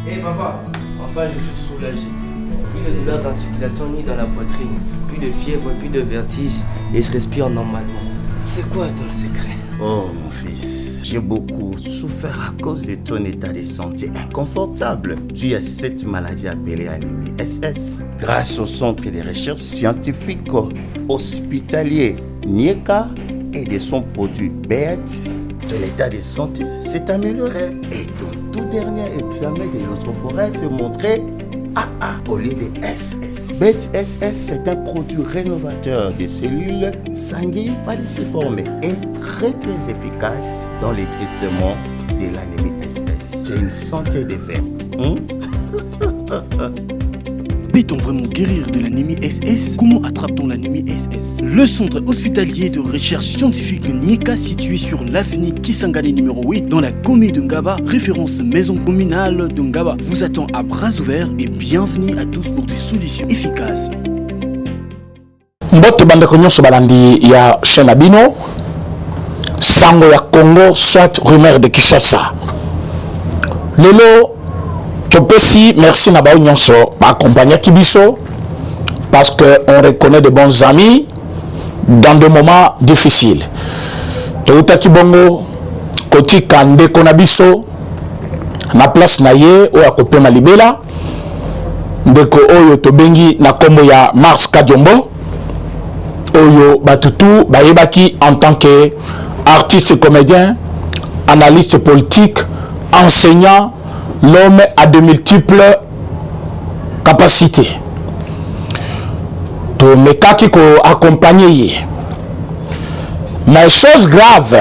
Hé papa, enfin je suis soulagé. Plus de douleur d'articulation ni dans la poitrine, plus de fièvre, plus de vertige et je respire normalement. C'est quoi ton secret? Oh mon fils, j'ai beaucoup souffert à cause de ton état de santé inconfortable dû à cette maladie appelée anémie SS. Grâce au centre de recherche scientifique hospitalier Nieka et de son produit BET, ton état de santé s'est amélioré et ton tout dernier examen de l'électrophorèse montrait AA au lieu de SS. BET SS, c'est un produit rénovateur des cellules sanguines falciformes et très efficace dans le traitement de l'anémie SS. J'ai une santé de fer. Peut-on vraiment guérir de l'anémie SS? Comment attrape-t-on l'anémie SS? Le centre hospitalier de recherche scientifique Nieka, situé sur l'avenue Kisangani numéro 8 dans la commune de Ngaba, référence maison communale de Ngaba, vous attend à bras ouverts et bienvenue à tous pour des solutions efficaces. Mbote bandeko nyonso balandi ya chaîne Abino, sango ya Congo, soit rumeur de Kinshasa. Lelo Topesi, merci Nabao Nyonso, accompagner Kibiso, parce qu'on reconnaît de bons amis dans des moments difficiles. Touta Kibongo, Koti Kande Konabiso, na place naye, ou akope Malibela, ndeko Oyo Tobengi na kombo ya Mars Kadiombo, Oyo Batutu, Bayebaki en tant que artiste comédien, analyste politique, enseignant. L'homme a de multiples capacités. To mekaki ko accompagner. Mais chose grave,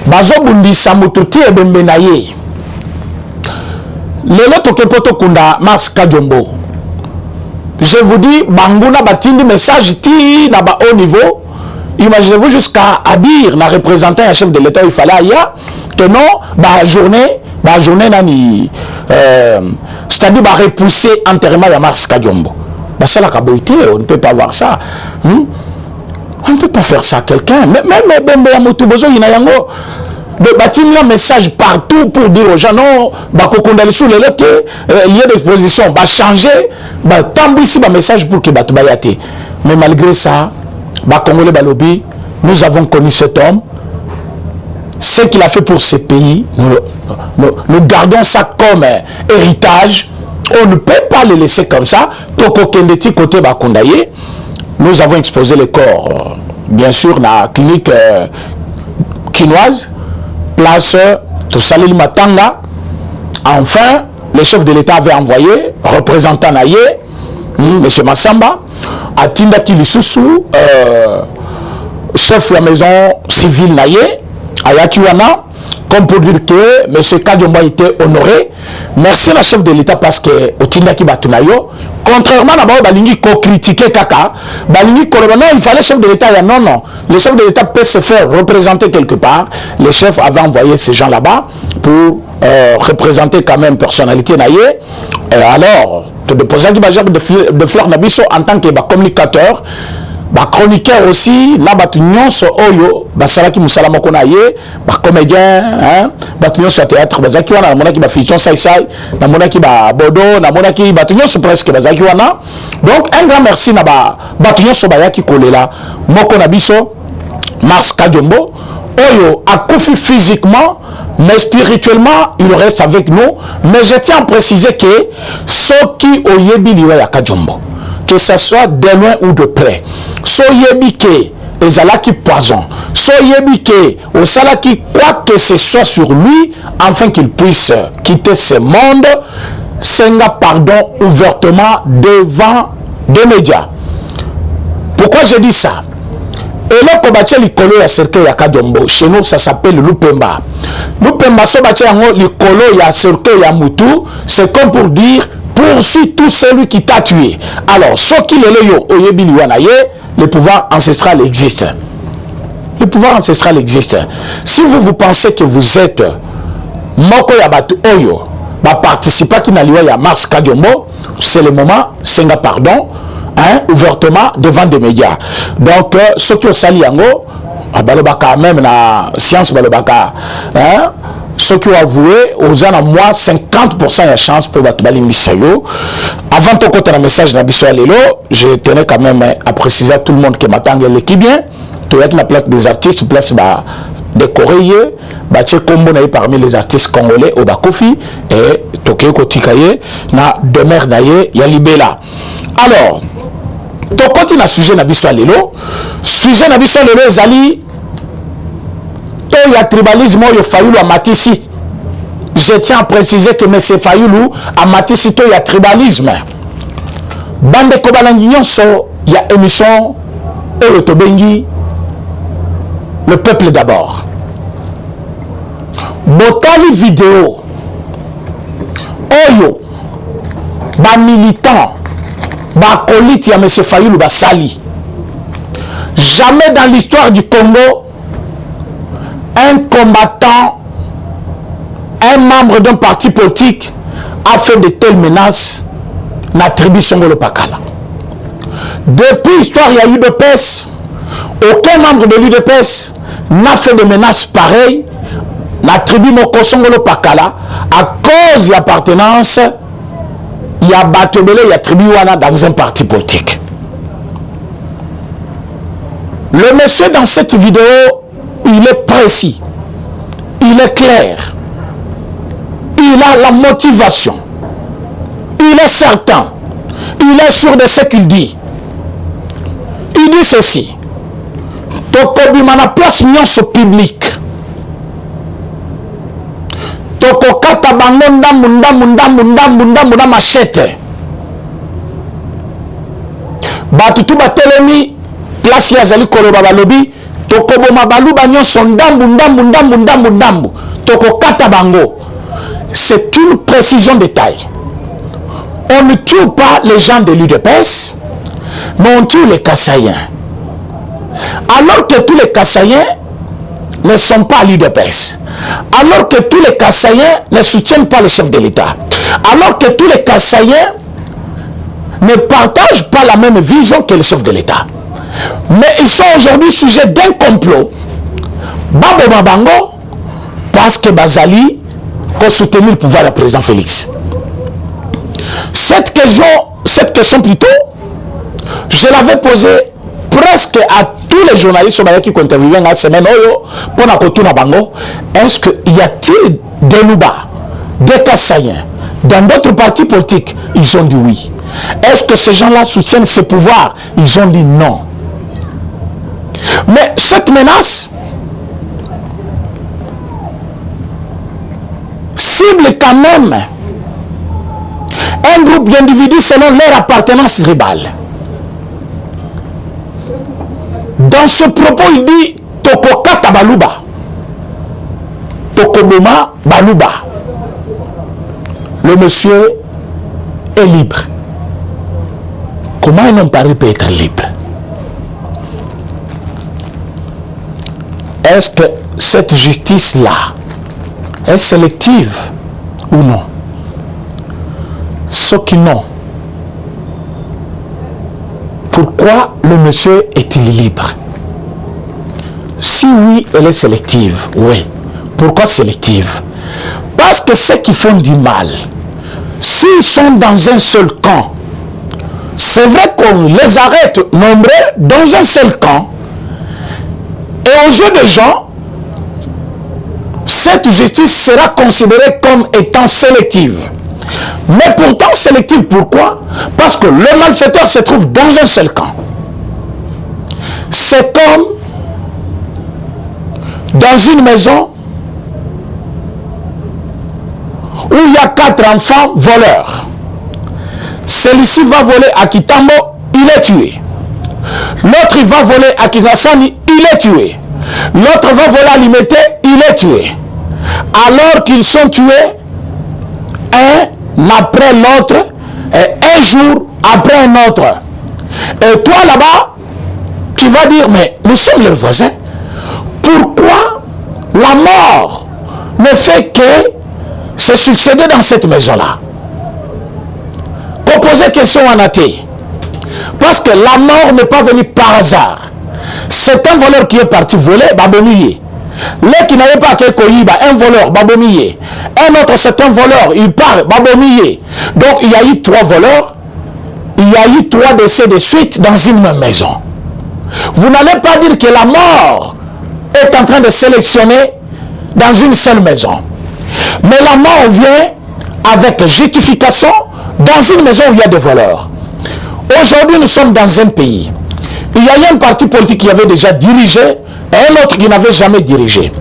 bazo bundi samututi e bembenaye. Lelo tokepoto kunda Mars Kadiombo. Je vous dis, banguna batindi message ti na ba haut niveau. Imaginez-vous jusqu'à dire, na représentant un chef de l'État, il fallait ailleurs que non, journée nani, c'est-à-dire repousser entièrement ya Mars Kadiombo. Ça la caboité, on ne peut pas voir ça. On ne peut pas faire ça à quelqu'un. Même Bembe ya Motubozo Yinayango, bâtir un message partout pour dire aux gens non, bakokondali sous les lots lieu d'exposition, changer, tambouissi message pour que batubayate. Mais malgré ça, Congolais Balobi, nous avons connu cet homme. Ce qu'il a fait pour ce pays, nous gardons ça comme héritage. On ne peut pas le laisser comme ça. Toko Kendeti côté Bakondaye, nous avons exposé le corps, bien sûr, dans la clinique quinoise, place Tosalil Matanga. Enfin, le chef de l'État avait envoyé, représentant Naye, M. Massamba, à Tindaki Lissousou, chef de la maison civile Naye, à Yakiwana, comme pour dire que M. Kadiombo a été honoré. Merci à la chef de l'État parce que au Tindaki Batunayo, contrairement à Balingi ko critiquer Kaka, Balingi non, il fallait chef de l'État. Non. Le chef de l'État peut se faire représenter quelque part. Le chef avait envoyé ces gens là-bas pour représenter quand même personnalité Naye. Alors, te déposer de fleurs Nabiso en tant que communicateur. Chroniqueur aussi, na batu nyonso oyo basalaki musala moko na ye, comédien, batu nyonso ya théâtre bazaki wana, na monaki ba fiction sai na monaki ba bodo, na monaki batu nyonso presque bazaki wana. Donc un grand merci na batu nyonso bayaki kolela moko na biso Mars Kadiombo oyo akufi physiquement mais spirituellement il reste avec nous. Mais je tiens à préciser que ceux qui oyebi liwa ya Kadiombo, que ce soit de loin ou de près, soyebi ke ezalaki poison, soyebi ke osalaki quoi que ce soit sur lui afin qu'il puisse quitter ce monde, senga pardon ouvertement devant des médias. Pourquoi je dis ça? Et là, quand likolo ya cercueil ya Kadiombo, chez nous ça s'appelle Lupemba. Lupemba so batia yango likolo ya cercueil ya Mutu, c'est comme pour dire poursuis tout celui qui t'a tué. Alors, ce qui le pouvoir ancestral existe. Le pouvoir ancestral existe. Si vous pensez que vous êtes Moko Yabatu Oyo, participer qui n'a lieu Mars Kadiombo, c'est le moment, senga pardon, ouvertement devant des médias. Donc, ce qui est sali yango, balobaka même la science balobaka, ceux qui ont avoué, aux gens à moi, 50% de chance pour battre Misayo. Avant de côté un message d'Abisso Alelo, je tenais quand même à préciser à tout le monde que m'attend l'équipe bien. Tu es la place des artistes, place des Coréens, parmi les artistes congolais au Bakofi et Tokyo Kotikaye, na demeure d'ailleurs, Yalibela. Alors, tu continues à sujet d'Abisso Alelo. Sujet d'Abisso Alelo, Zali. Il y a tribalisme, il y a Fayoulou à Matissi. Je tiens à préciser que M. Fayoulou à Matissi, il y a tribalisme. Bande Kobalangignon, il y a émission et Tobengi, le peuple d'abord. Botali vidéo, Oyo, ba militant, ba colite, il y a M. Fayoulou, ba sali. Jamais dans l'histoire du Congo, un combattant, un membre d'un parti politique a fait de telles menaces dans la tribu Songolo Pakala. Depuis l'histoire, il y a eu l'UDPS. Aucun membre de l'UDPS n'a fait de menaces pareilles dans la tribu Moko Songolo Pakala à cause de l'appartenance. Il y a Batobele, il y a tribu Wana dans un parti politique. Le monsieur dans cette vidéo, il est précis, il est clair, il a la motivation, il est certain, il est sûr de ce qu'il dit. Il dit ceci: Tokobimana place nyonso public. Tokokata bango ndambu machete. Batutu batelemi place yazali koloba balobi. Tokoboma baluba nyonso ndambu tokokata bango. C'est une précision de taille. On ne tue pas les gens de l'UDPS, mais on tue les Kassaïens. Alors que tous les Kassaïens ne sont pas à l'UDPS, alors que tous les Kassaïens ne soutiennent pas le chef de l'État, alors que tous les Kassaïens ne partagent pas la même vision que le chef de l'État. Mais ils sont aujourd'hui sujets d'un complot. Babo Mabango, parce que Bazali a soutenu le pouvoir du président Félix. Cette question plutôt, je l'avais posée presque à tous les journalistes qui ont interviewé dans la semaine pour la Kotouna Bango. Est-ce qu'il y a-t-il des Louba, des Kassaïens, dans d'autres partis politiques? Ils ont dit oui. Est-ce que ces gens-là soutiennent ce pouvoir? Ils ont dit non. Mais cette menace cible quand même un groupe d'individus selon leur appartenance tribale. Dans ce propos, il dit Tokokata Baluba, Tokoboma Baluba. Le monsieur est libre. Comment un homme pareil peut être libre? Est-ce que cette justice-là est sélective ou non? Ceux qui non. Pourquoi le monsieur est-il libre? Si oui, elle est sélective, oui. Pourquoi sélective? Parce que ceux qui font du mal, s'ils sont dans un seul camp, c'est vrai qu'on les arrête nombreux dans un seul camp. Et aux yeux des gens, cette justice sera considérée comme étant sélective. Mais pourtant sélective, pourquoi? Parce que le malfaiteur se trouve dans un seul camp. C'est comme dans une maison où il y a 4 enfants voleurs. Celui-ci va voler à Kitambo, il est tué. L'autre il va voler à Kingasani, il est tué. L'autre va voler à Limete, il est tué. Alors qu'ils sont tués, un après l'autre, et un jour après un autre. Et toi là-bas, tu vas dire, mais nous sommes leurs voisins. Pourquoi la mort ne fait que se succéder dans cette maison-là? Pour poser question en athée. Parce que la mort n'est pas venue par hasard. C'est un voleur qui est parti voler, Babonier. Les qui n'avaient pas un voleur, Babomiye. Un autre, c'est un voleur, il part, Babomiye. Donc il y a eu 3 voleurs, il y a eu 3 décès de suite dans une même maison. Vous n'allez pas dire que la mort est en train de sélectionner dans une seule maison. Mais la mort vient avec justification dans une maison où il y a des voleurs. Aujourd'hui, nous sommes dans un pays. Il y a eu un parti politique qui avait déjà dirigé et un autre qui n'avait jamais dirigé.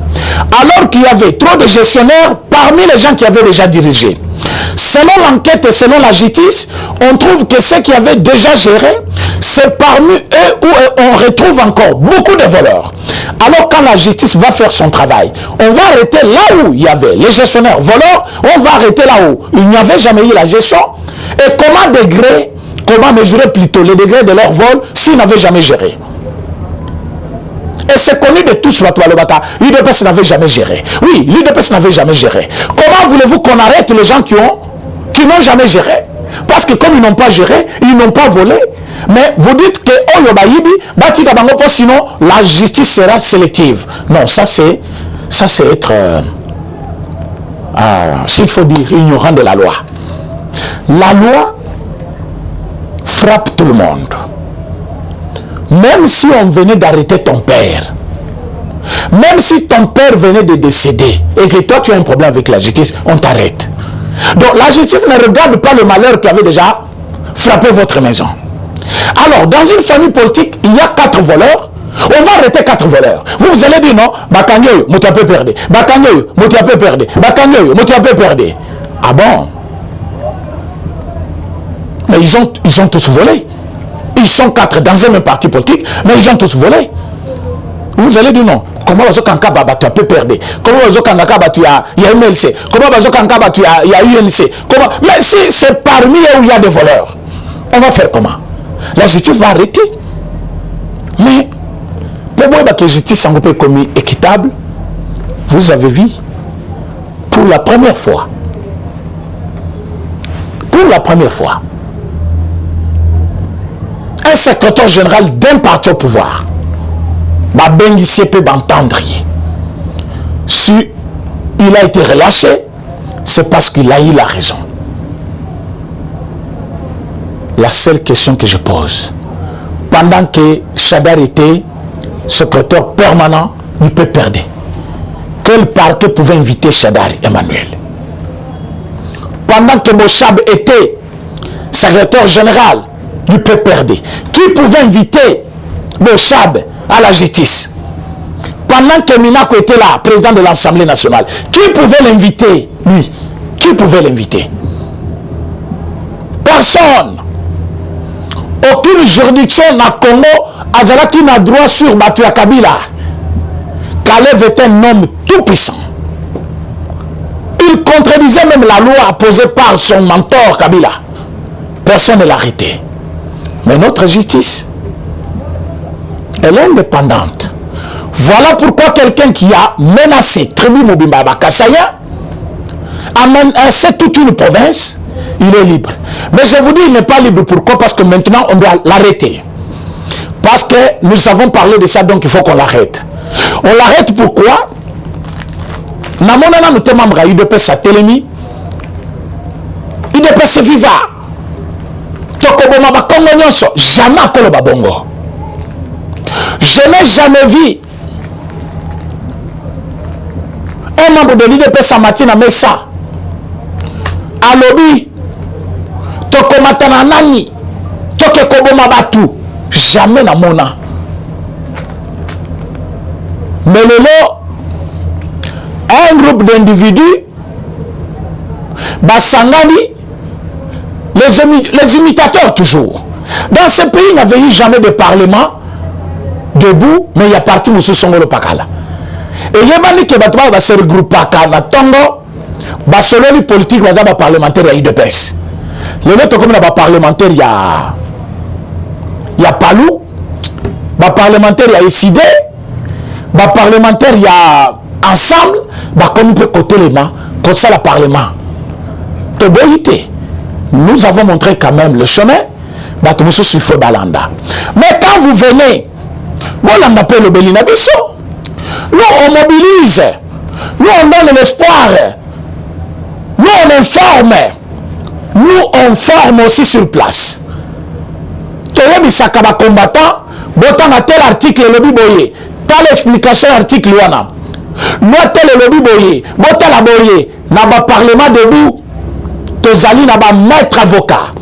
Alors qu'il y avait trop de gestionnaires parmi les gens qui avaient déjà dirigé. Selon l'enquête et selon la justice, on trouve que ceux qui avaient déjà géré, c'est parmi eux où on retrouve encore beaucoup de voleurs. Alors quand la justice va faire son travail, on va arrêter là où il y avait les gestionnaires voleurs, on va arrêter là où il n'y avait jamais eu la gestion. Et comment mesurer plutôt les degrés de leur vol s'ils n'avaient jamais géré. Et c'est connu de tous, l'UDPS n'avait jamais géré. Oui, l'UDPS n'avait jamais géré. Comment voulez-vous qu'on arrête les gens qui n'ont jamais géré? Parce que comme ils n'ont pas géré, ils n'ont pas volé. Mais vous dites que sinon la justice sera sélective. Non, ça c'est être, s'il faut dire, ignorant de la loi. La loi frappe tout le monde. Même si on venait d'arrêter ton père, même si ton père venait de décéder et que toi tu as un problème avec la justice, on t'arrête. Donc la justice ne regarde pas le malheur qui avait déjà frappé votre maison. Alors dans une famille politique, il y a 4 voleurs. On va arrêter 4 voleurs. Vous allez dire non, Bakanyoyo, Moutiapé perdé. Bakanyoyo, Moutiapé perdé. Bakanyoyo, Moutiapé perdé. Ah bon? Mais ils ont tous volé. Ils sont 4 dans un même parti politique, mais ils ont tous volé. Vous allez dire non. Comment tu as pu perdre? Comment tu as MLC? Comment tu as UNC? Mais si c'est parmi eux où il y a des voleurs, on va faire comment? La justice va arrêter. Mais pour moi, que la justice est commis équitable, vous avez vu, pour la première fois, un secrétaire général d'un parti au pouvoir, Bengissier peut m'entendre. Si il a été relâché, c'est parce qu'il a eu la raison. La seule question que je pose, pendant que Chadar était secrétaire permanent du PPRD, quel parti pouvait inviter Chadar Emmanuel? Pendant que Bochab était secrétaire général du PPRD, qui pouvait inviter Bochab à la justice? Pendant que Minako était là, président de l'Assemblée nationale, qui pouvait l'inviter, lui? Qui pouvait l'inviter? Personne. Aucune juridiction à Congo Azalaki n'a droit sur Batuya Kabila. Kalev est un homme tout puissant. Il contredisait même la loi posée par son mentor Kabila. Personne ne l'a arrêté. Mais notre justice, elle est indépendante. Voilà pourquoi quelqu'un qui a menacé Tribu Mobimba Kassaya a menacé toute une province, il est libre. Mais je vous dis, il n'est pas libre. Pourquoi? Parce que maintenant, on doit l'arrêter. Parce que nous avons parlé de ça, donc il faut qu'on l'arrête. On l'arrête pourquoi? Namonana nous sommes membres UDPS à Télémi. UDPS viva. Tokoboma Bakongo Nyonso. Jamais Kolo Babongo. Je n'ai jamais vu un membre de l'UDPS à Matina Messa. À Lobby. Tokomatana Nani. Tokekoboma Batu. Jamais na mona. Mais un groupe d'individus, Bassangani, les imitateurs toujours. Dans ce pays, il n'y avait eu jamais de parlement debout, mais il y a parti Moussou Songolo Pakala. Et il y a des gens qui se regroupent à Tongo, Bassoloni politique, Wazaba parlementaire, il y a UDPS. Le nôtre, comme il y a parlementaire, il y a Palou, parlementaire, il y a SID, parlementaire, il y a ensemble, comme on peut côté les mains, comme ça, le parlement. Nous avons montré quand même le chemin, mais quand vous venez, on appelle le Belinabiso. Nous, on mobilise. Nous, on donne l'espoir. Nous, on informe. Nous, on forme aussi sur place. Toyebi Sakaba combattant, botan a tel article le biboye. Telle explication article wana. Nous, tel le biboye. Botan la boye. Naba parlement debout. Tozali naba maître avocat.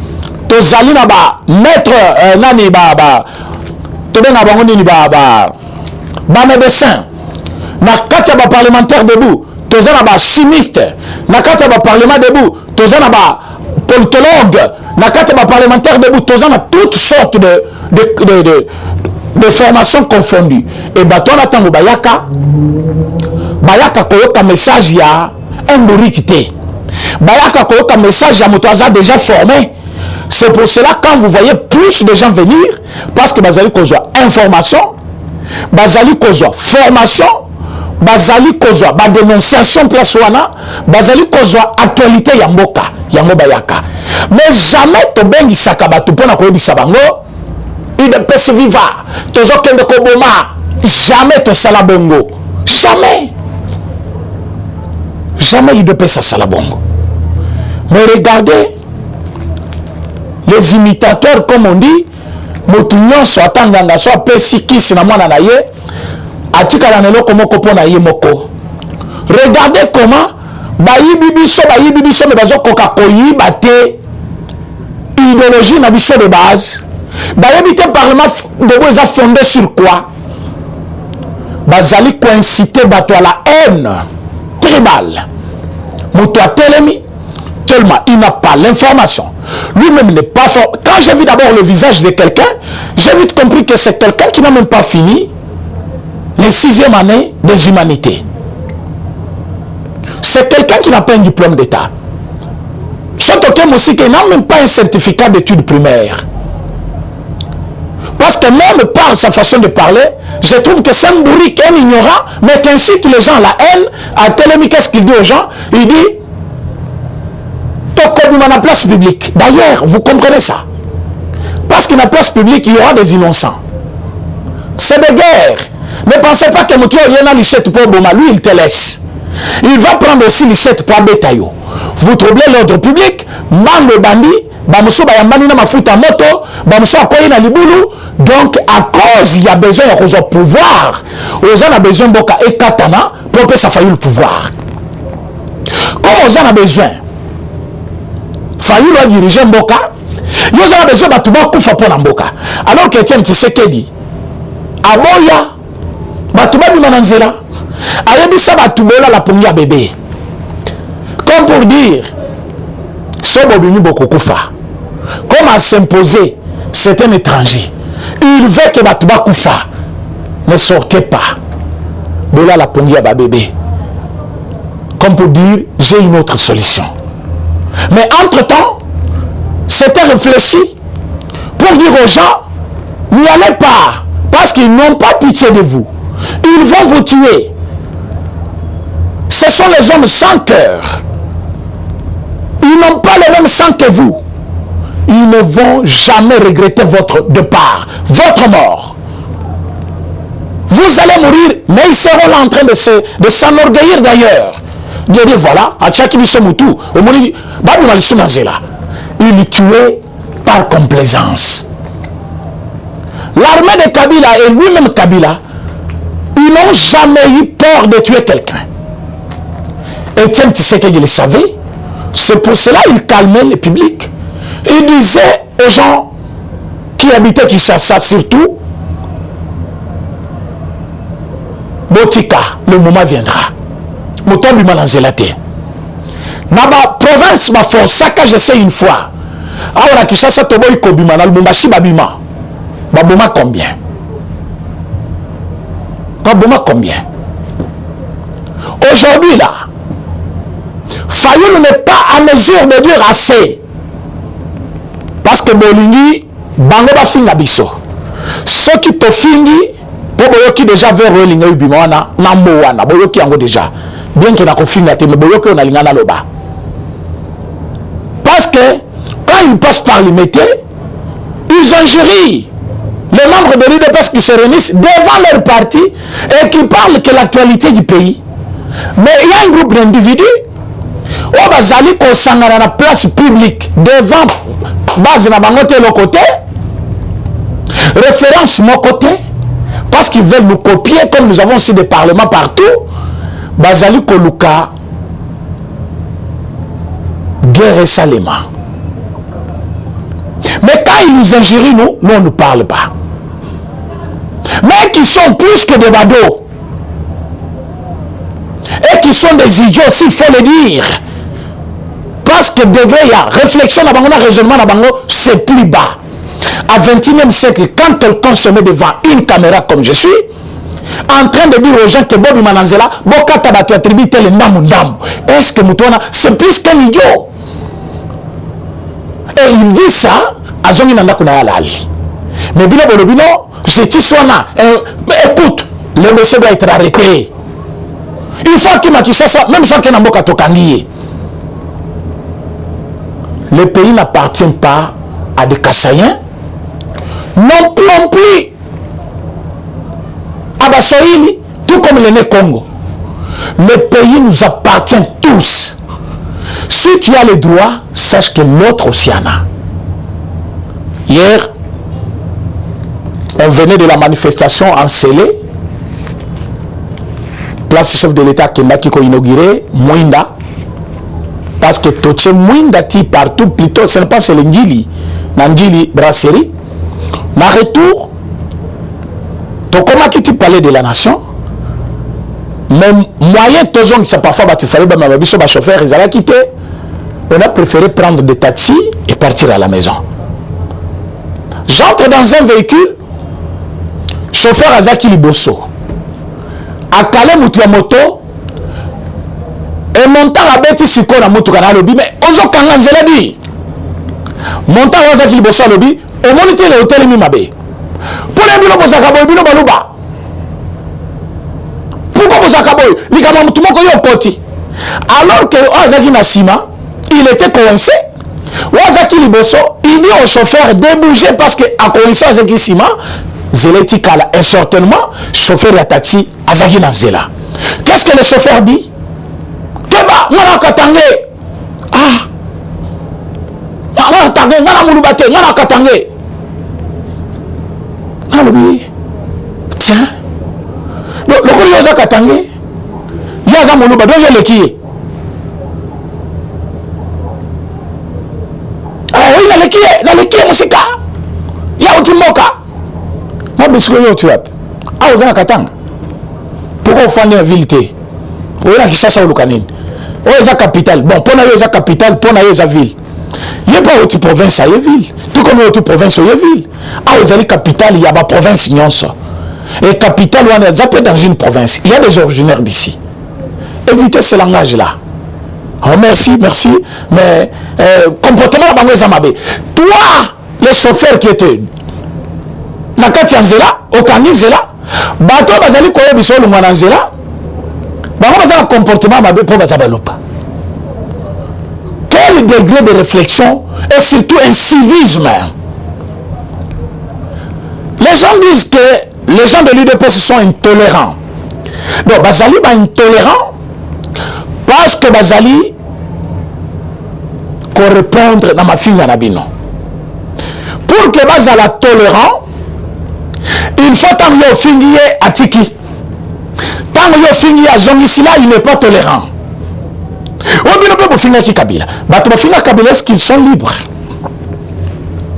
Tozali naba maître nani ba. Tobe naba ngoni ni ba médecin. Na kati ba parlementaire debout. Tozali naba chimiste. Na kati ba parlement debout. Tozali naba politologue, na kati ba parlementaire debout, tozana toutes sortes de formations confondues. Et bah toi natango bayaka koyoka message ya un bourikité. Bayaka koyoka message ya motoaza déjà formé. C'est pour cela quand vous voyez plus de gens venir, parce que bazali kozwa information, bazali kozwa formation, bazali kozwa ba dénonciation place wana, bazali kozwa actualité ya mboka. Yango bayaka. Mais jamais to bengi sakabatu pona ko yebisa bango UDPS viva tozo kende ko boma, jamais to sala bongo, jamais UDPS sala bongo. Mais regardez les imitateurs comme on dit, motunyon so atanganga so apesi kisi na mwana na ye atika na neloko moko pona ye moko. Regardez comment bayibi biso mais bazo koka koyiba te idéologie na biso de base. Bayibi te parlement de eza fondé sur quoi? Bazali coïnciter bato à la haine tribale. Moto a telemi tellement il n'a pas l'information. Lui-même n'est pas fort. Quand j'ai vu d'abord le visage de quelqu'un, j'ai vite compris que c'est quelqu'un qui n'a même pas fini les 6e années des humanités. C'est quelqu'un qui n'a pas un diplôme d'État. C'est quelqu'un aussi qui n'a même pas un certificat d'études primaires. Parce que même par sa façon de parler, je trouve que c'est un bourrique, un ignorant, mais qui incite les gens à la haine, à télémi. Qu'est-ce qu'il dit aux gens? Il dit Tokobima na place publique. D'ailleurs, vous comprenez ça. Parce qu'à la place publique, il y aura des innocents. C'est des guerres. Ne pensez pas que Moutio Yena Lichette pour Boma, lui, il te laisse. Il va prendre aussi Lichette pour Betayo. Vous troublez l'ordre public, Mango Bandi, Bamuso Bayambani na mafuta moto, Bamuso Akoye na Libulu. Donc, à cause, il y a besoin de pouvoir. Aux gens ont besoin de Boka et Katana pour que ça faille le pouvoir. Comme aux gens ont besoin, faille le diriger Boka, ils ont besoin de Batouba Koufa pour Namboka. Alors que Etienne Tshisekedi, Aboya, Batouba Bimananzela, Ayebisa Batoubola la première bébé. Comme pour dire, ce Bobini Bokokoufa, comme à s'imposer, c'est un étranger. Il veut que Batouba Koufa ne sortait pas. Bola la première bébé. Comme pour dire, j'ai une autre solution. Mais entre-temps, c'était réfléchi pour dire aux gens, n'y allez pas, parce qu'ils n'ont pas pitié de vous. Ils vont vous tuer. Ce sont les hommes sans cœur. Ils n'ont pas le même sang que vous. Ils ne vont jamais regretter votre départ, votre mort. Vous allez mourir, mais ils seront là en train de s'enorgueillir d'ailleurs. De dire voilà, à Tchakibisomutu, il tuait par complaisance. L'armée de Kabila et lui-même Kabila, ils n'ont jamais eu peur de tuer quelqu'un. Etienne Tshisekedi le savait. C'est pour cela qu'il calmait le public. Il disait aux gens qui habitaient Kinshasa surtout, Botika, le moment viendra. Motobi Mananzelate. Naba province ma force, ça que je sais une fois. Alors Kinshasa Tobo Ikobima, na Lubumbashi Babima. Baboma combien? Baboma combien? Aujourd'hui là, Fayoul n'est pas à mesure de dire assez. Parce que Bolingi, Bango ba finga biso. Ceux qui te fingi, pour boyoki déjà vers Rolinga Ubimana, Nambo wana, boyoki yango déjà. Bien que na ko finga te, mais boyoki on a lingana loba. Parce que quand ils passent par les métiers, ils injurient les membres de l'UDPS qui se réunissent devant leur parti et qui parlent que l'actualité du pays. Mais il y a un groupe d'individus où bazali kosangana na place publique devant base na bangote le côté, référence mon côté, parce qu'ils veulent nous copier comme nous avons aussi des parlements partout. Bazali koluka guerre Salema. Mais quand ils nous injurient, nous on ne parle pas. Mais qui sont plus que des badauds. Et qui sont des idiots, s'il faut le dire. Parce que degré, il y a réflexion, raisonnement, c'est plus bas. À 21e siècle, quand quelqu'un se met devant une caméra comme je suis, en train de dire aux gens que Bobi Mananzela, Bokata Batu attribue tel Ndamundambu, est-ce que Moutouana, c'est plus qu'un idiot? Et il dit ça, à Zongi Nandakuna Alali. Mais Bilo Bolobino, je dis Swana, écoute, le monsieur doit être arrêté. Une fois qu'il m'a dit ça, même fois qu'il n'a pas tokangi. Le pays n'appartient pas à des Kassaïens, non plus à Bassoïli, tout comme l'aîné Congo. Le pays nous appartient tous. Si tu as les droits, sache que l'autre aussi en a. Hier, on venait de la manifestation en Sélé, place chef de l'État qui m'a inauguré, Mouinda, parce que Toche Mouinda ti partout, plutôt, ce n'est pas c'est l'Indili, Nandili brasserie. Na retour, Tokoma qui tu parlais de la nation, mais moyen, toujours, c'est parfois, tu fallait, ma chauffeur, ils allaient quitter. On a préféré prendre des taxis et partir à la maison. J'entre dans un véhicule, chauffeur Azaki Liboso. À Calais Moutiamoto, et montant à Betty Siko na Moutoukana Lobi, mais Ozo Kangan Zeladi. Montant à Azaki Liboso Lobi, et monité le hôtel Mimabe. Pour les bilans Bozakaboy, Bino Baluba. Pourquoi Bozakaboy? Ligama Moutoumoko Yo Poti. Alors que Azaki Nassima, il était coincé. Wazaki Liboso, il dit au chauffeur de bouger parce que à coincé Azaki Sima, Zeleti Kala, et certainement, chauffeur de taxi, Azaki Nanzela. Qu'est-ce que le chauffeur dit? Keba, Nana Katange. Ah. Nana Katange, Nana Moulubate, Nana Katange. Ah oui. Tiens. Le Koli Yoza Katange. Yaza Mouluba, donc il y a qui? Ah oui, dans les qui est Moussika. Il y a Otimoka. Moi, je suis là, tu vois. Ah, vous avez Katanga. Pourquoi vous faites une ville? Vous avez ça, ça, vous avez la capitale. Bon, pour la capitale, pour la ville. Il n'y a pas autre province, il y a ville. Tout comme il y a autre province, il y a ville. Ah, vous avez la capitale, il y a la province, il y a ça. Et capitale, on est zappé dans une province. Il y a des originaires d'ici. Évitez ce langage-là. Oh, merci, merci. Mais, comportement, toi, les chauffeurs qui étaient nakati ya nzela okani nzela bato bazali koya biso lungwa na nzela bango bazala comportement mabe po bazaba lopa. Quel degré de réflexion et surtout un civisme. Les gens disent que les gens de l'UDPS sont intolérants. Donc bazali ba intolérant parce que bazali correspondre dans ma fille Nabino. Pour que bazala tolérant, il faut tant que finir à Tiki. Tant que finir à Zongisila, il n'est pas tolérant. On ne peut pas finir à Kabila. Mais finir Kabila, est-ce qu'ils sont libres?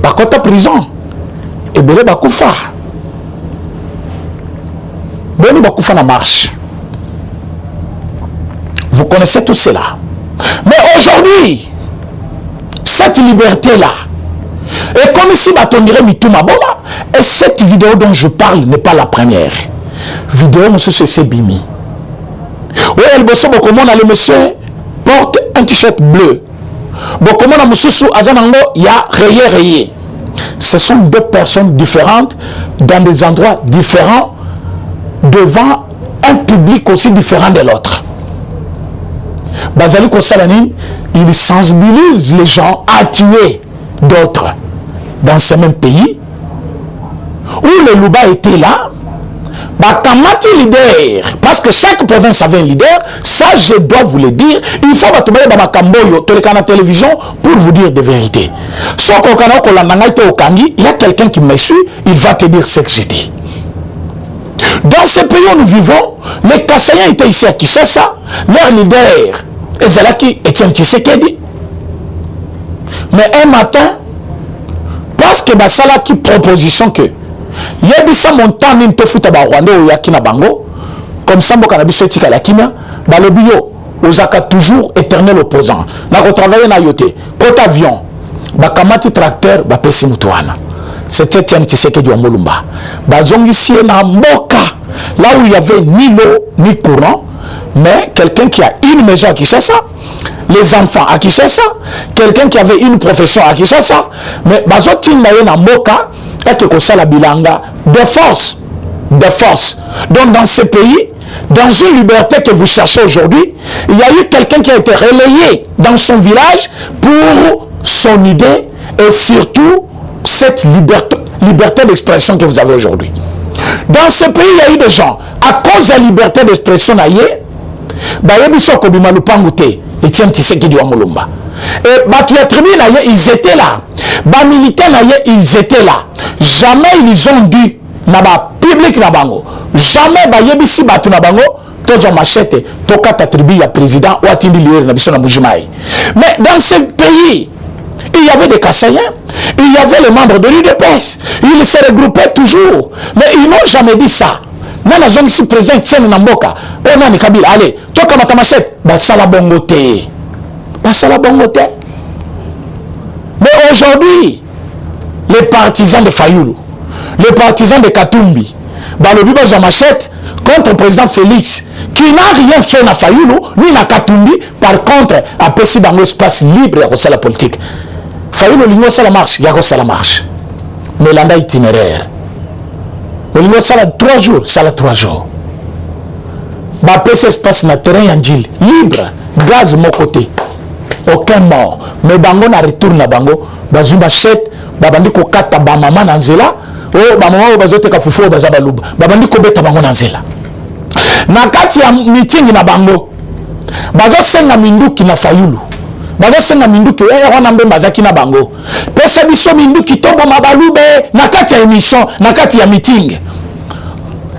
Par contre, prison. Et Bélé Bakoufa. Bélé Bakoufa na marche. Vous connaissez tout cela. Mais aujourd'hui, cette liberté-là, et comme ici, on dirait Mitouma Bola, et cette vidéo dont je parle n'est pas la première. Vidéo, monsieur, c'est Bimi. Oui, elle bosse beaucoup, le monsieur porte un t-shirt bleu. Beaucoup, monsieur, Azanango, il y a rayé. Ce sont deux personnes différentes, dans des endroits différents, devant un public aussi différent de l'autre. Bazali Kosalani, il sensibilise les gens à tuer d'autres dans ce même pays où le Luba était là, Bakamati leader, parce que chaque province avait un leader, ça je dois vous le dire, il faut battre dans Makamboyo, tous les canaux de télévision, pour vous dire des vérités. Soit qu'on au Kangi, il y a quelqu'un qui me suit, il va te dire ce que j'ai dit. Dans ce pays où nous vivons, les Kassaïens étaient ici à Kinshasa, leur leader, Ezalaki Etienne Tshisekedi. Mais un matin, parce que Basala qui proposition que Yebisa montant min pe futa ba Rwanda ou yakina bango comme ça mboka na biso etika la kimia balobio ozaka toujours éternel opposant na retravailler na yote côté avion bakamati tracteur ba pesi mutuana c'était Etienne Tshisekedi wa Mulumba bazongisi na mboka là où il y avait ni l'eau ni courant mais quelqu'un qui a une maison à Kinshasa, les enfants à Kinshasa, quelqu'un qui avait une profession à Kinshasa, mais bazoti na mboka et que ça la bilanga de force. Donc dans ce pays, dans une liberté que vous cherchez aujourd'hui, il y a eu quelqu'un qui a été relayé dans son village pour son idée et surtout cette liberté d'expression que vous avez aujourd'hui. Dans ce pays, il y a eu des gens, à cause de la liberté d'expression, Etienne Tshisekedi wa Mulumba. Et Batia tribu ils étaient là. Bas militaires ils étaient là. Jamais ils ont dû na ba public na bango. Jamais ba yebisi batu na bango tozo machete toka ta tribu ya président ou atindi lier na biso na Mujimai. Mais dans ce pays, il y avait des Kassaïens, il y avait les membres de l'UDPS. Ils se regroupaient toujours. Mais ils n'ont jamais dit ça. Même la zone ici présente, c'est Namboka. Oh non, Kabila, allez, toi comme ta machette, basala bongote. Basala bongote. Mais aujourd'hui, les partisans de Fayoulou, les partisans de Katumbi, balobi baza machette contre le président Félix, qui n'a rien fait na Fayoulou, ni na Katumbi, par contre, a passé dans l'espace libre à la politique. Fayoulou, l'union, ça la marche, il y a ça la marche. Mais l'anda itinéraire. Au niveau ça la 3 jours, ça la 3 jours. Bah PC espace na terrain yandil libre, gaz mon côté. Aucun mort. Mais bango na retourne na bango, bazumba chette, babandi ko kata ba mama na nzela, oh ba mama bazote ka fufu ba zabaluba. Babandi ko beta bango na nzela. Na kati ya meeting na bango, bazo senga minduki na Fayulu. Bazo senga minduki wana mbe mazaki na bango. Pesa biso minduki tobo mabalube na kati ya émission, na kati ya meeting.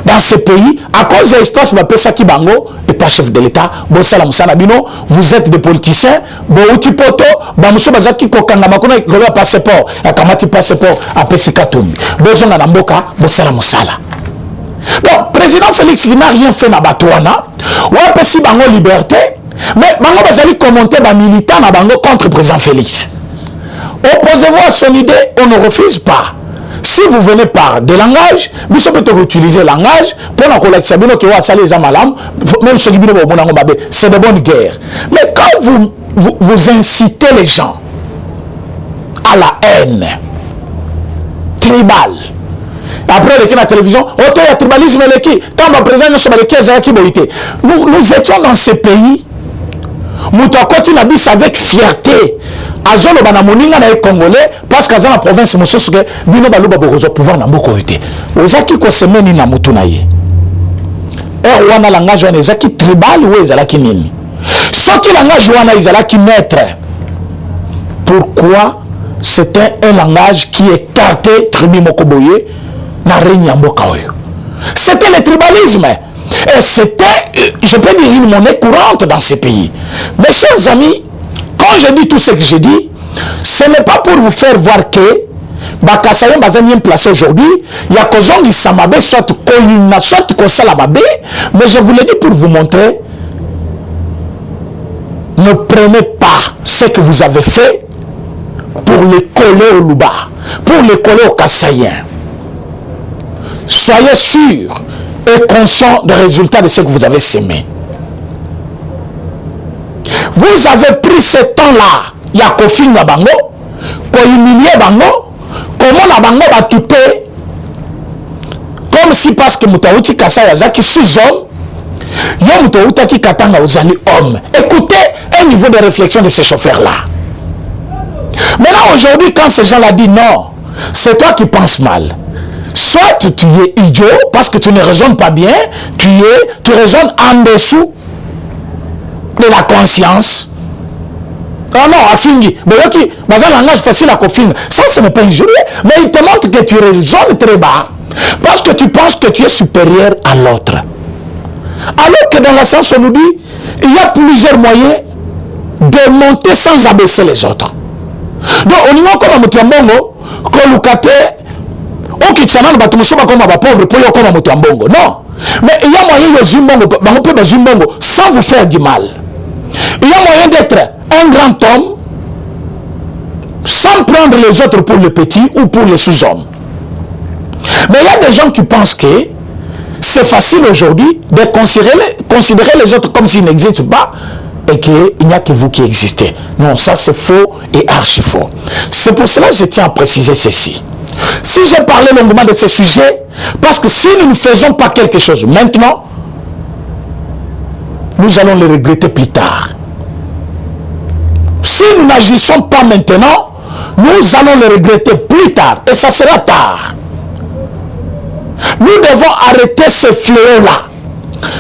Dans ce pays, à cause de l'espace Bapesa Kibango, état chef de l'État, Bossala Moussanabino, vous êtes des politiciens, Bouti Poto, Bamousso Bazaki Kokanga Makona, Gola passeport, Akamati passeport, à Pesikatum, Bozonga Namboka, Bossala Moussala. Donc, président Félix, il n'a rien fait na Batouana, ou à Pessi Bango liberté, mais Bango Bazali commenter ba militant na Bango contre le président Félix. Opposez-vous à son idée, on ne refuse pas. Si vous venez par des langages, vous pouvez utiliser le langage pour la collection, même ceux qui c'est de bonne guerre. Mais quand vous incitez les gens à la haine tribale, après la télévision, auto y a tribalisme quand ma président nous étions dans ce pays, nous avons avec fierté. Azolo bana moninga na Congolais parce que dans la province mosusu ke bino baluba bokozo pouvoir na mboko yote. Ozaki ko semeni na mutu na ye. Wana langage wana ezaki tribal ou ezalaki nini? Soki langage wana ezalaki maître. Pourquoi c'était un langage qui écartait tribu mokoboye na règne ya mboka oyo? C'était le tribalisme. Et c'était, je peux dire, une monnaie courante dans ces pays. Mes chers amis, quand je dis tout ce que je dis, ce n'est pas pour vous faire voir que Bakasayen Bazanien placé aujourd'hui, il y a Kozongi Samabe, soit Kolina, soit Kosalamabe, mais je vous le dis pour vous montrer, ne prenez pas ce que vous avez fait pour les coller au Luba, pour les coller au Kassayen. Soyez sûrs et conscients des résultats de ce que vous avez sémé. Vous avez pris ce temps-là, il y a Kofi Nabango, pour humilier Bango, comment Nabango va touter, comme si parce que Moutaouti Kassa Yazaki sous-homme, Y'a Moutaouta qui Katanga aux années hommes. Écoutez un niveau de réflexion de ces chauffeurs-là. Maintenant, aujourd'hui, quand ces gens-là disent non, c'est toi qui penses mal. soit tu es idiot parce que tu ne raisonnes pas bien, tu raisonnes en dessous de la conscience. Ah non, à fingi. Dans un langage facile à finir. Ça, ce n'est pas injurieux. Mais il te montre que tu raisonnes très bas parce que tu penses que tu es supérieur à l'autre. Alors que dans la science, on nous dit, il y a plusieurs moyens de monter sans abaisser les autres. Donc, au niveau comme Moutiambongo, Kolukate, Okichana, Batumusuba comme pauvre, pour comme Moutiambongo. Non. Mais il y a moyen de Zimbongo sans vous faire du mal. Il y a moyen d'être un grand homme sans prendre les autres pour les petits ou pour les sous-hommes. Mais il y a des gens qui pensent que c'est facile aujourd'hui de considérer les autres comme s'ils n'existent pas et qu'il n'y a que vous qui existez. Non, ça c'est faux et archi faux. C'est pour cela que je tiens à préciser ceci. Si j'ai parlé longuement de ce sujet, parce que si nous ne faisons pas quelque chose maintenant, nous allons le regretter plus tard. Si nous n'agissons pas maintenant, nous allons le regretter plus tard. Et ça sera tard. Nous devons arrêter ce fléau-là.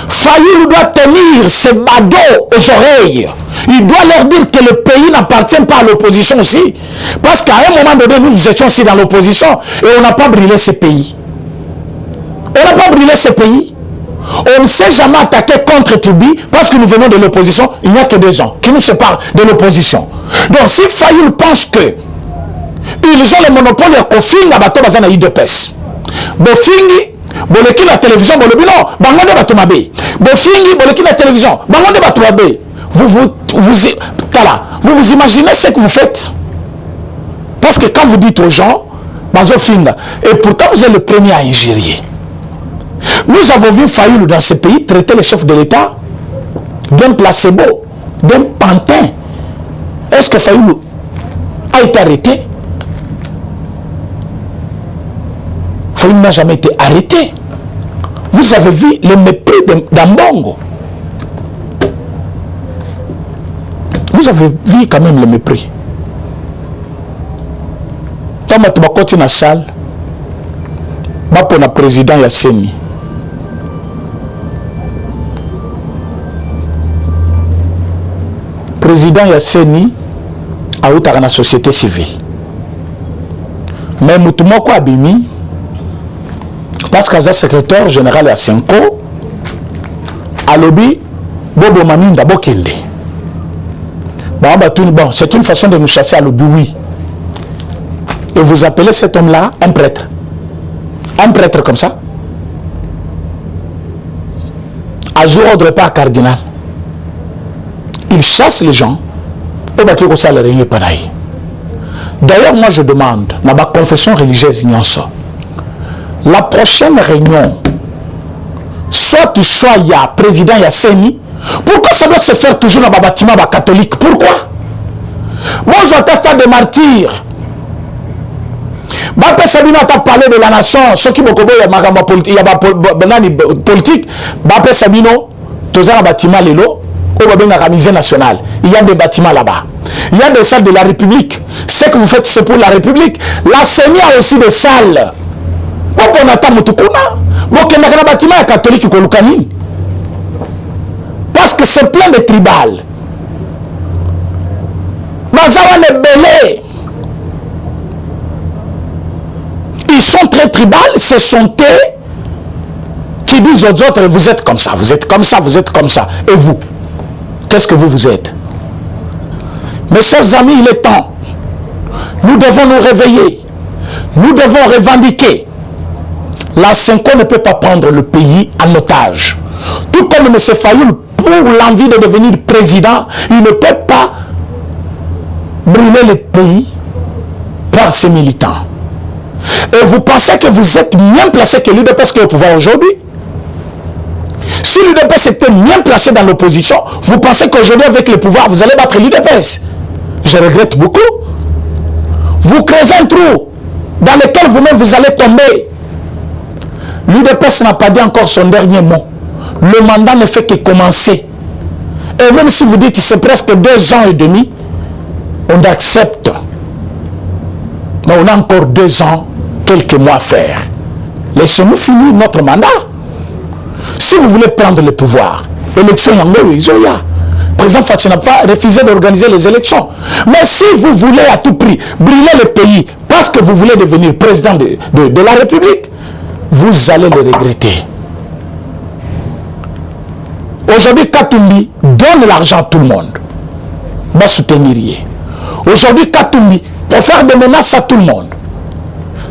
Fayoulou doit tenir ses badauds aux oreilles. Il doit leur dire que le pays n'appartient pas à l'opposition aussi. Parce qu'à un moment donné, nous étions aussi dans l'opposition et on n'a pas brûlé ce pays. On n'a pas brûlé ce pays. On ne s'est jamais attaqué contre Tubi parce que nous venons de l'opposition. Il n'y a que 2 gens qui nous séparent de l'opposition. Donc si Fayoul pense que ils ont le monopole de Kofing à bateau bazana UDPS. Bofingi, boleki la télévision, bolobi non, bangonde batomabe. Bofingi, boleki la télévision, bangonde batomabe. Vous imaginez ce que vous faites? Parce que quand vous dites aux gens, bazofinga, et pourtant vous êtes le premier à ingérer. Nous avons vu Fayoulou dans ce pays traiter les chefs de l'État d'un placebo, d'un pantin. Est-ce que Fayoulou a été arrêté? Fayoulou n'a jamais été arrêté. Vous avez vu le mépris d'Ambongo. Vous avez vu quand même le mépris. Quand tu vas continuer dans la salle, pour le président Yasseni. Président Yasseni a eu dans la société civile. Mais Moutoumoko Abimi, parce qu'il est secrétaire général à Senko, à lobby, Bobo Maminda Bokende. Bon, c'est une façon de nous chasser à lobby, oui. Et vous appelez cet homme-là un prêtre. Un prêtre comme ça. À jour ordre pas cardinal. Il chasse les gens. D'ailleurs, moi je demande, dans ma confession religieuse, la prochaine réunion, soit tu sois président Yasseni, pourquoi ça doit se faire toujours dans le bâtiment catholique? Pourquoi? Moi je atteste des martyrs. Bapé Sabino a parlé de la nation, ceux qui m'ont politique, Bapé Sabino, tous un bâtiment lélo, au la musée nationale. Il y a des bâtiments là-bas. Il y a des salles de la République. Ce que vous faites, c'est pour la République. La CENI a aussi des salles. On attend Moutoukuna. Il y a un bâtiment catholique qui est parce que c'est plein de tribal. Mazawa est belé. Ils sont très tribales, ce sont eux qui disent aux autres, vous êtes comme ça, vous êtes comme ça, vous êtes comme ça. Et vous, qu'est-ce que vous êtes? Mes chers amis, il est temps. Nous devons nous réveiller. Nous devons revendiquer. La Senko ne peut pas prendre le pays en otage. Tout comme M. Fayoul, pour l'envie de devenir président, il ne peut pas brûler le pays par ses militants. Et vous pensez que vous êtes bien placé que l'UDPS qui est au pouvoir aujourd'hui? Si l'UDPS était bien placé dans l'opposition, vous pensez qu'aujourd'hui avec le pouvoir, vous allez battre l'UDPS? Je regrette beaucoup. Vous creusez un trou dans lequel vous-même vous allez tomber. L'UDPS n'a pas dit encore son dernier mot. Le mandat ne fait que commencer. Et même si vous dites que c'est presque 2 ans et demi, on accepte. Mais on a encore 2 ans, quelques mois à faire. laissez-nous finir notre mandat. Si vous voulez prendre le pouvoir, élection yango izoya. Président Fathi n'a pas refusé d'organiser les élections. Mais si vous voulez à tout prix brûler le pays parce que vous voulez devenir président de la République, vous allez le regretter. Aujourd'hui, Katumbi donne l'argent à tout le monde. Va soutenir. Aujourd'hui, Katumbi pour faire des menaces à tout le monde.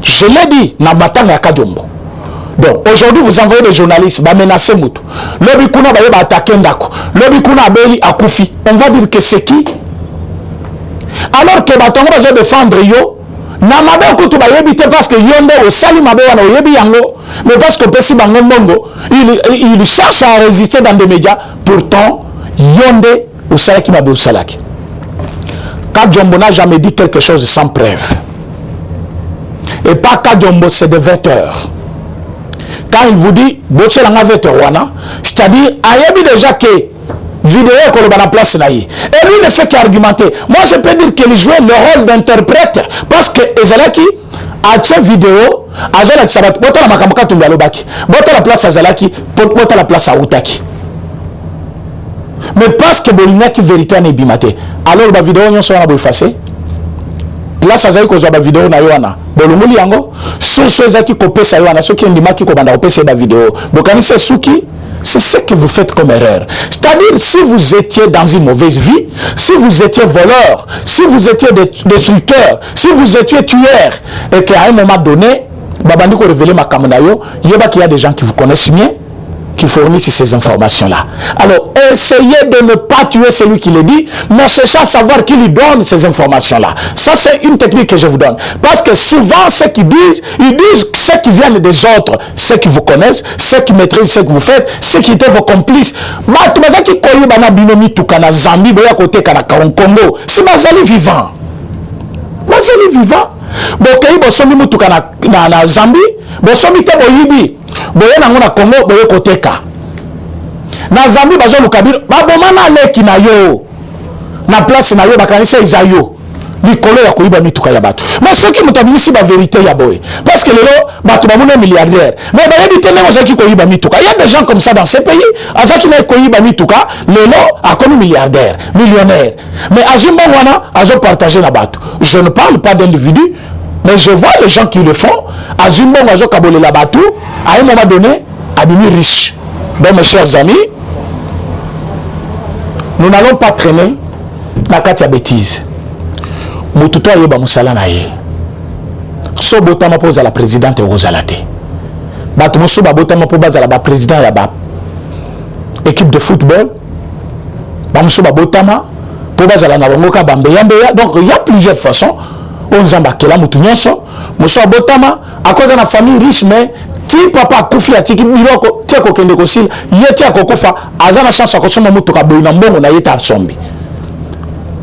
Je l'ai dit, Namatang et Kajombo. Donc, aujourd'hui, vous envoyez des journalistes, bah menacer Moutou. L'obli kuna ba attaquer Ndako. L'obli kuna abeli akufi. On va dire que c'est qui? Alors que Batongo va défendre yo, Namabe okutu ba yebite parce que yonde au sali mabe wana yebi yango, mais parce que pesi bango mbongo, il cherche à résister dans des médias. Pourtant, yonde au salaki mabe au salaki. Kajombo n'a jamais dit quelque chose sans preuve. Et pas Kajombo, c'est des vecteurs. Quand il vous dit, c'est-à-dire, il y a déjà que vidéo qu'on a la place là. Et lui ne fait qu'argumenter. Moi, je peux dire qu'il jouait le rôle d'interprète parce que Ezalaki a tué vidéo, a joué la sabat, bota la makamaka tungalobaki, bota la place à Zalaki, bota la place à Outaki. Mais parce que Bolina qui vérité n'est bimate, alors la vidéo n'y sera pas effacée. Place à Zalaki qu'on a vidéo na yoana. Bolumuli yango, sur ceux qui copient ça yoana, ceux qui ont dit qui ont copié cette vidéo. Bokani c'est Souki. C'est ce que vous faites comme erreur. C'est-à-dire, si vous étiez dans une mauvaise vie, si vous étiez voleur, si vous étiez destructeur, si vous étiez tueur, et qu'à un moment donné, Babandi ko révélé ma kamunayo, il y a des gens qui vous connaissent mieux, qui fournissent ces informations-là. Alors, essayez de ne pas tuer celui qui le dit, mais cherchez à savoir qui lui donne ces informations-là. Ça, c'est une technique que je vous donne. Parce que souvent, ceux qui disent, ils disent ceux qui viennent des autres, ceux qui vous connaissent, ceux qui maîtrisent ce que vous faites, ceux qui étaient vos complices. Qui koyi bana binomi tukana Zambie, boya kote kana Congo. Si bazali vivant. Bazali vivant. Bokeyi bosomi mutuka na Zambie, bosomi te boyibi. Boye nango na Congo, boye koteka. Na Zambie bazo lukabiro, babomana leki na yo. Na place na yo bakanisa izayo. Likolo ya koyiba mituka ya bato. Mais ceux qui mutabimisi ba vérité ya boye. Parce que lelo bato bamuna milliardaire. Mais ba yebi tene ngo qui koyiba mituka. Il y a des gens comme ça dans ces pays. Azaki na koyiba mituka, lelo a connu milliardaire, millionnaire. Mais azimba wana azo partager na bato. Je ne parle pas d'individus, mais je vois les gens qui le font. Azimba azo kabole la bato, à un moment donné, abimi riche. Donc mes chers amis, nous n'allons pas traîner dans la bêtise. Mututo ayeba musala na ye. So botama poza la présidente Rosalate. Batu musu ba botama po baza la président ya ba équipe de football. Ba musu ba botama po baza la na bangoka bambe yambeya. Donc il y a plusieurs façons. On zamba kela mutu nyonso. Musu ba botama à cause de la famille riche mais ti papa kufi atiki biloko ti ko kende ko sil yeti akokufa azana chance akosoma mutu ka boina mbongo na yeta sombi.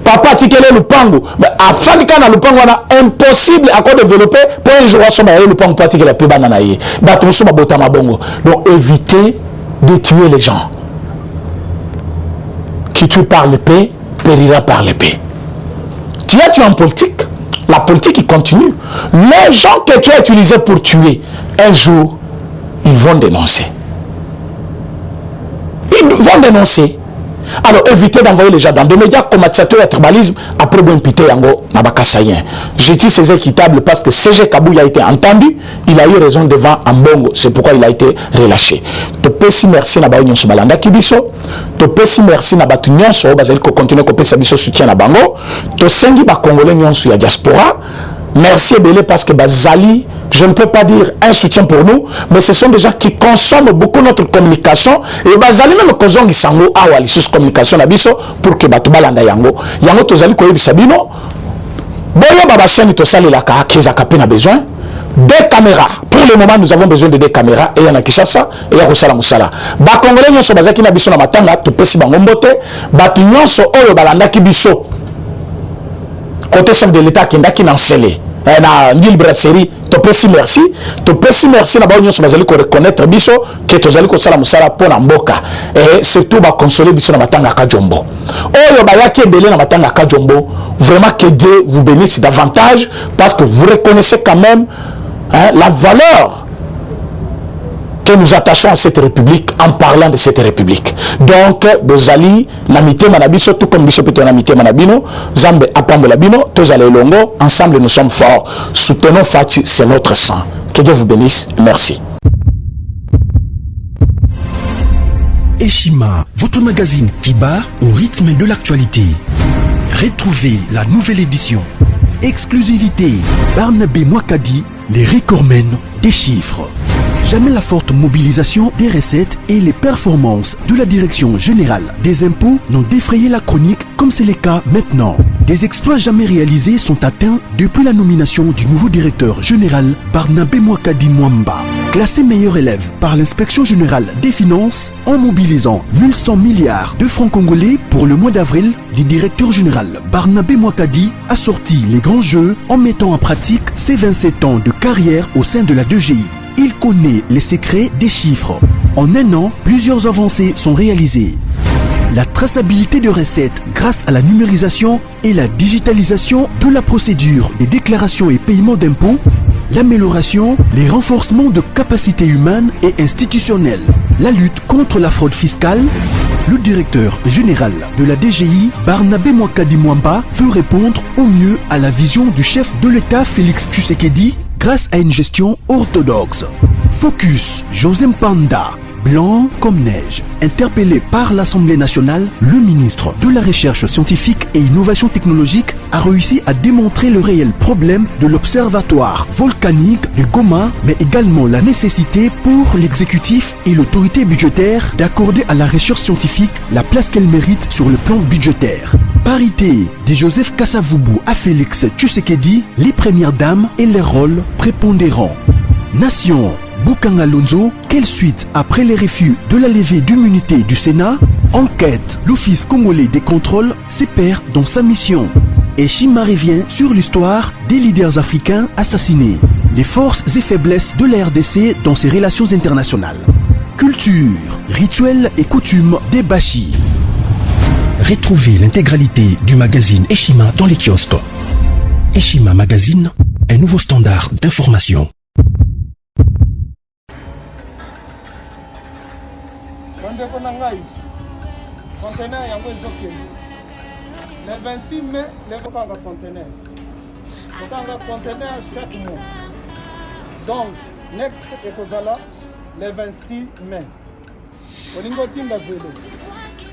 Papa tikele lupango afani kana lupango wana impossible à développer pour un jour soma le lupango pour tikele pe banana ye bato soma botama bongo. Donc évitez de tuer les gens. Qui tue par l'épée périra par l'épée. Tu as tué en politique, la politique il continue. Les gens que tu as utilisés pour tuer, un jour ils vont dénoncer. Ils vont dénoncer. Alors évitez d'envoyer les gens dans des médias comme Atsatoya Tribalisme après bon pité yango nabakasayen. Justice c'est équitable parce que CG Kabou a été entendu, il a eu raison devant Ambongo, c'est pourquoi il a été relâché. To pesi merci na ba union so balanda kibiso, to pesi merci na batu nyonso bazali ko continuer ko pesa biso soutien na bango, to sengi ba congolais nyonso ya diaspora. Merci Belé parce que Bazali, je ne peux pas dire un soutien pour nous, mais ce sont des gens qui consomment beaucoup notre communication. Et Bazali même kozong isango awali sous communication na biso pour que batu balanda yango. Yango tozali ko yebisa bino. Boyo baba chaîne to sali la ka keza kapé na besoin. Des caméras. Pour le moment, nous avons besoin de des caméras. Et il y en a qui cherchent ça. Et il y a Rosala Moussala. Ba Congolais nyonso bazaki na biso na matanga to pesi bango mbote. Batu nyonso oyo balanda ki biso. Côté chef de l'État qui n'a qu'une scellé. Na ndil brasserie to pesi merci na ba nyonso bazali ko reconnaître biso que tozali ko sala musala pona mboka et surtout ba consoler biso na matanga ka Jombo oyo ba yaki ebele na matanga ka Jombo. Vraiment que Dieu vous bénisse davantage parce que vous reconnaissez quand même la valeur que nous attachons à cette république en parlant de cette république. Donc, Bozali, l'amitié Manabiso, tout comme Biso Pété l'amitié Manabino, Zambe Apambolabino, tous allez longo, ensemble nous sommes forts. Soutenons Fati, c'est notre sang. Que Dieu vous bénisse. Merci. Eshima, votre magazine qui bat au rythme de l'actualité. Retrouvez la nouvelle édition. Exclusivité, Barnabé Mwakadi, les recordmen des chiffres. Jamais la forte mobilisation des recettes et les performances de la Direction Générale des Impôts n'ont défrayé la chronique comme c'est le cas maintenant. Des exploits jamais réalisés sont atteints depuis la nomination du nouveau directeur général Barnabé Mwakadi Mwamba. Classé meilleur élève par l'inspection générale des finances en mobilisant 1100 milliards de francs congolais pour le mois d'avril, le directeur général Barnabé Mwakadi a sorti les grands jeux en mettant en pratique ses 27 ans de carrière au sein de la DGI. Il connaît les secrets des chiffres. En un an, plusieurs avancées sont réalisées. La traçabilité de recettes grâce à la numérisation et la digitalisation de la procédure des déclarations et paiements d'impôts, l'amélioration, les renforcements de capacités humaines et institutionnelles, la lutte contre la fraude fiscale. Le directeur général de la DGI, Barnabé Mwakadi Mwamba, veut répondre au mieux à la vision du chef de l'État Félix Tshisekedi grâce à une gestion orthodoxe. Focus, José Mpanda, blanc comme neige. Interpellé par l'Assemblée nationale, le ministre de la Recherche scientifique et innovation technologique a réussi à démontrer le réel problème de l'observatoire volcanique de Goma, mais également la nécessité pour l'exécutif et l'autorité budgétaire d'accorder à la recherche scientifique la place qu'elle mérite sur le plan budgétaire. Parité de Joseph Kasavubu à Félix Tshisekedi, les premières dames et les rôles prépondérants. Nation, Bukanga Lonzo, quelle suite après les refus de la levée d'immunité du Sénat? Enquête, l'Office congolais des contrôles se perd dans sa mission. Et Shima revient sur l'histoire des leaders africains assassinés. Les forces et faiblesses de la RDC dans ses relations internationales. Culture, rituels et coutumes des Bashi. Retrouvez l'intégralité du magazine Eshima dans les kiosques. Eshima Magazine, un nouveau standard d'information. Le 26 mai, les conteneurs. Conteneur chaque mois. Donc, next ekozala le 26 mai. Olingo tinda velo.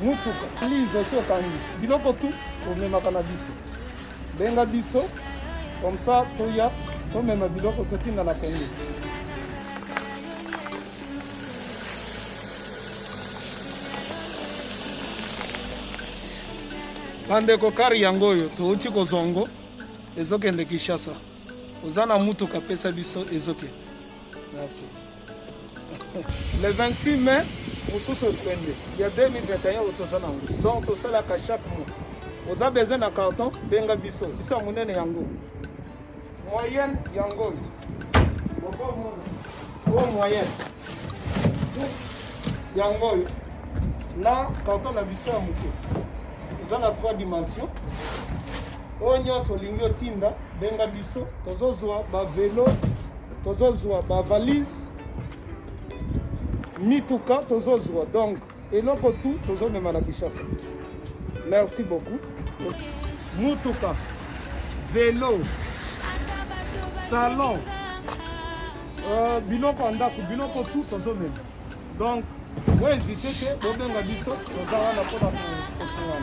Mutuka. Lise aussi otangi. Biloko tout pour même biso. Benga biso. Comme ça, toya, so même biloko totinda la Congo. Bandeko kari yango yo touti ko zongo ezokende Kinshasa. Ozana mutuka pesa biso ezoke. Merci. Le 26 mai, mosusu okende. Il y a 2021 otosana. Donc tosala ka chaque mois. Oza besoin na carton benga biso. Biso munene yango. Moyenne yango. Bobo moyenne. Yango. Na carton na biso ya muke. Dans la 3 dimensions. Onyo solingo tinda benga biso tozozwa ba vélo, tozozwa ba valise, mituka tozozwa. Donc eloko tout tozomema na Kinshasa. Merci beaucoup. Mutuka, vélo, salon, biloko ndako, biloko tout tozomema. Donc vous hésitez que bobenga biso tozala na pona ko